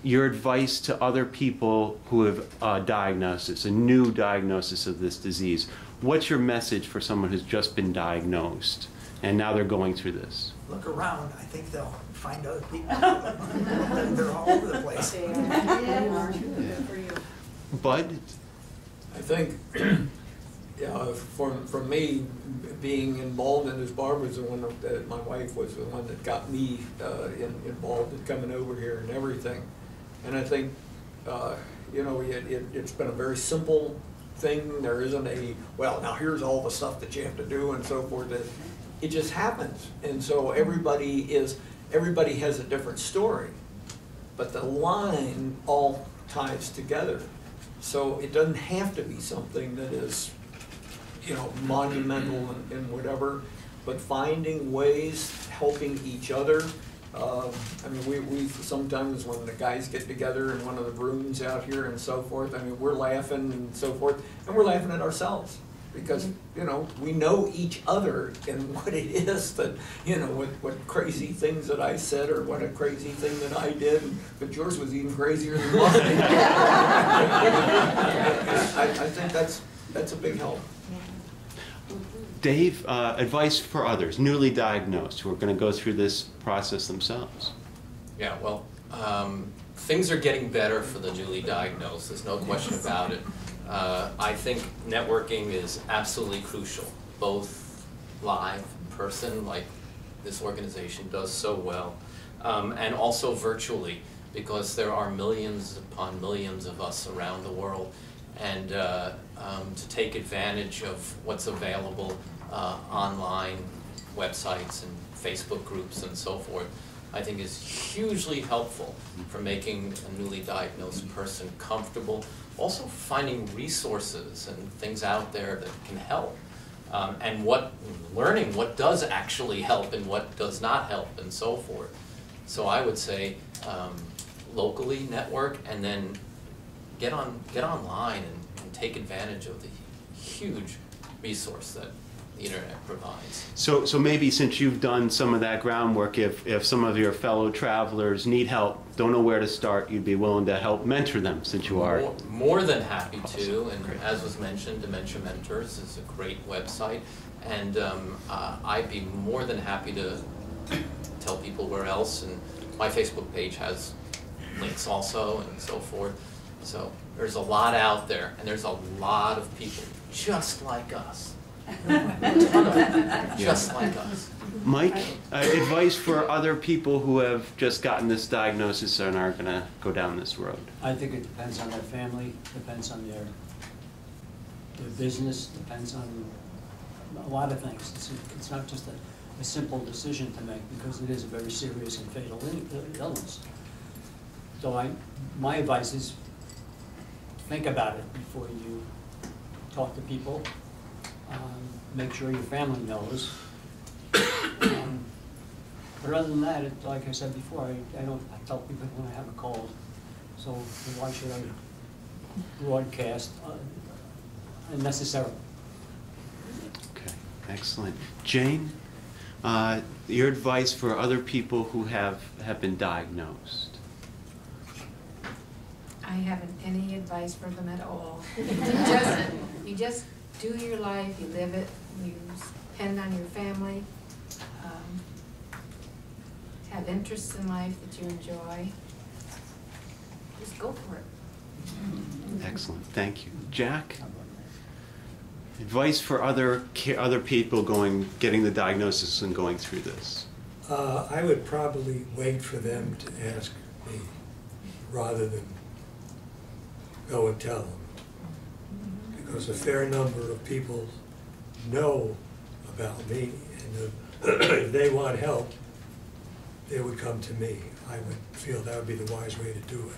your advice to other people who have a diagnosis, a new diagnosis of this disease. What's your message for someone who's just been diagnosed and now they're going through this? Look around. I think they'll find other people. They're all over the place. Bud? I think, for me, being involved in this, Barb was the one that my wife was the one that got me involved in coming over here and everything. And I think, it's been a very simple thing. There isn't a, well, now here's all the stuff that you have to do and so forth. It just happens. And so everybody has a different story, but the line all ties together. So it doesn't have to be something that is, monumental and whatever, but finding ways, helping each other. I mean, we sometimes when the guys get together in one of the rooms out here and so forth, I mean, we're laughing and so forth, and we're laughing at ourselves because, we know each other and what it is that, what crazy things that I said or what a crazy thing that I did, but yours was even crazier than mine. I think that's a big help. Dave, advice for others, newly diagnosed, who are going to go through this process themselves. Yeah, well, things are getting better for the newly diagnosed. There's no question about it. I think networking is absolutely crucial, both live, in person, like this organization does so well, and also virtually, because there are millions upon millions of us around the world. And to take advantage of what's available online, websites and Facebook groups and so forth, I think is hugely helpful for making a newly diagnosed person comfortable. Also finding resources and things out there that can help. And learning what does actually help and what does not help and so forth. So I would say locally network and then get online and take advantage of the huge resource that the internet provides. So maybe since you've done some of that groundwork, if some of your fellow travelers need help, don't know where to start, you'd be willing to help mentor them since you are. More than happy to, and as was mentioned, Dementia Mentors is a great website, and I'd be more than happy to tell people where else, and my Facebook page has links also and so forth. So there's a lot out there, and there's a lot of people just like us. Just like us. Mike, advice for other people who have just gotten this diagnosis and are going to go down this road? I think it depends on their family, depends on their business, depends on a lot of things. It's not just a simple decision to make because it is a very serious and fatal illness. So my advice is think about it before you talk to people. Make sure your family knows. But other than that, like I said before, I tell people when I have a cold. So why should I broadcast unnecessarily? Okay, excellent. Jane, your advice for other people who have been diagnosed? I haven't any advice for them at all. You just do your life, you live it, you depend on your family, have interests in life that you enjoy. Just go for it. Excellent, thank you. Jack? Advice for other people getting the diagnosis and going through this? I would probably wait for them to ask me rather than go and tell them. Because a fair number of people know about me, and if they want help, they would come to me. I would feel that would be the wise way to do it.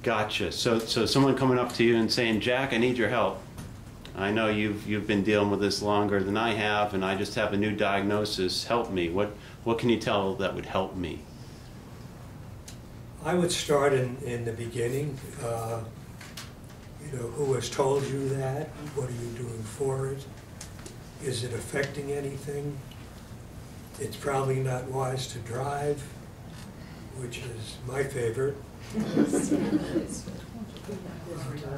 Gotcha. So someone coming up to you and saying, Jack, I need your help. I know you've been dealing with this longer than I have, and I just have a new diagnosis. Help me. What can you tell that would help me? I would start in the beginning. Who has told you that? What are you doing for it? Is it affecting anything? It's probably not wise to drive, which is my favorite.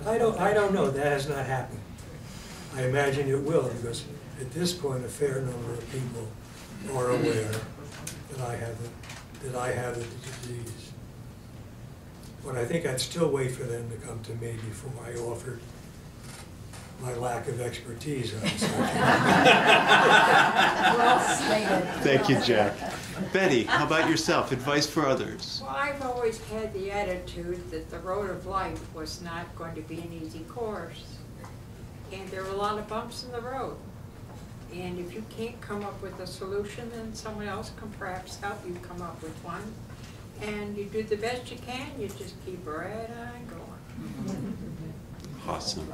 I don't know, that has not happened. I imagine it will, because at this point, a fair number of people are aware that I have the disease. But I think I'd still wait for them to come to me before I offered my lack of expertise on the subject. Well stated. Thank you, Jack. Betty, how about yourself? Advice for others? Well, I've always had the attitude that the road of life was not going to be an easy course. And there were a lot of bumps in the road. And if you can't come up with a solution, then someone else can perhaps help you come up with one. And you do the best you can, you just keep right on going. Awesome.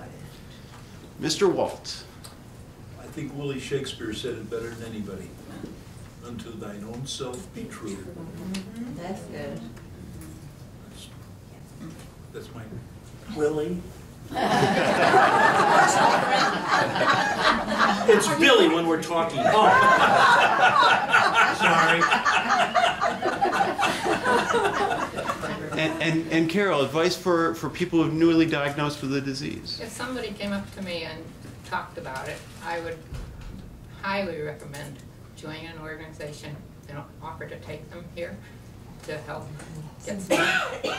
Mr. Walt. I think Willie Shakespeare said it better than anybody. Unto thine own self be true. That's good. That's my. Willie? It's Billy when we're talking. Oh. Sorry. And Carol, advice for people who are newly diagnosed with the disease? If somebody came up to me and talked about it, I would highly recommend joining an organization, offer to take them here to help get some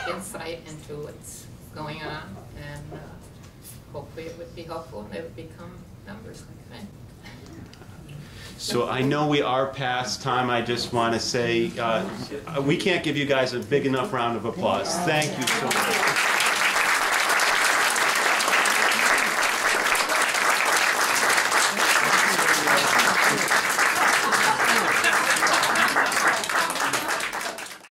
insight into what's going on, and hopefully it would be helpful and they would become members like me. So I know we are past time. I just want to say we can't give you guys a big enough round of applause. Thank you so much.